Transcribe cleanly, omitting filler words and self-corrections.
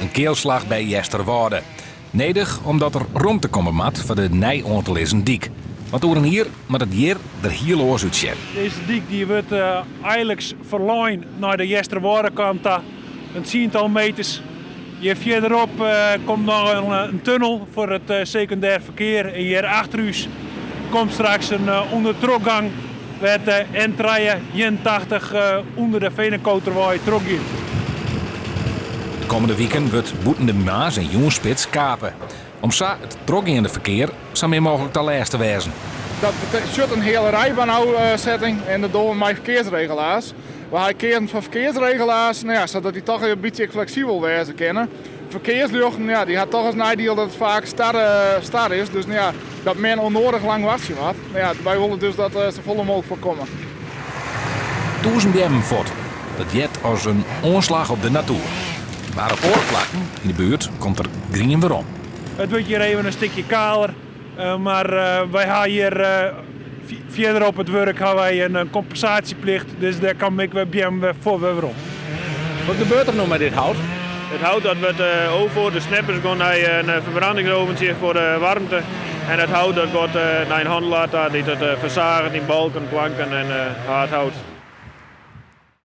een keelslag bij Jesterwoude. Nedig omdat er ruimte komen mat voor de nij-ontelezen dik. Want oeren hier met het hier er hierloos uitzet. Deze dik die wordt eigenlijk verlengd naar de Jesterwoude kant. Een tiental meters. Hier verderop komt nog een tunnel voor het secundair verkeer. En hier achter u komt straks een ondertrokgang met de N83 onder de Venekoterwaai trokje. De komende weekend wordt boeten de Maas en Joenspits kapen. Om zo het trokgaande verkeer zo min mogelijk te lijst te wezen. Dat betekent een hele rijbaanhoudzetting en dat doen we met verkeersregelaars. We hebben keren van verkeersregelaars, zodat die toch een beetje flexibel wezen kunnen. Verkeersluchten, die had toch als nadeel dat het vaak star is. Dus dat men onnodig lang wachten had. Wij willen dus dat zo vol mogelijk voorkomen. 1000 bm voort. Dat jet als een onslag op de natuur. Maar op oorplakken in de buurt komt er grien weer om. Het wordt hier even een stukje kaler. Maar wij hebben hier verder op het werk hebben wij een compensatieplicht. Dus daar kan ik bij voor weer om. Wat gebeurt er nou met dit hout? Het hout dat wordt over, de snappers gaan naar een verbrandingsoventje voor de warmte. En het hout dat gaat naar een handelaar die het verzagen in balken, planken en hard hout.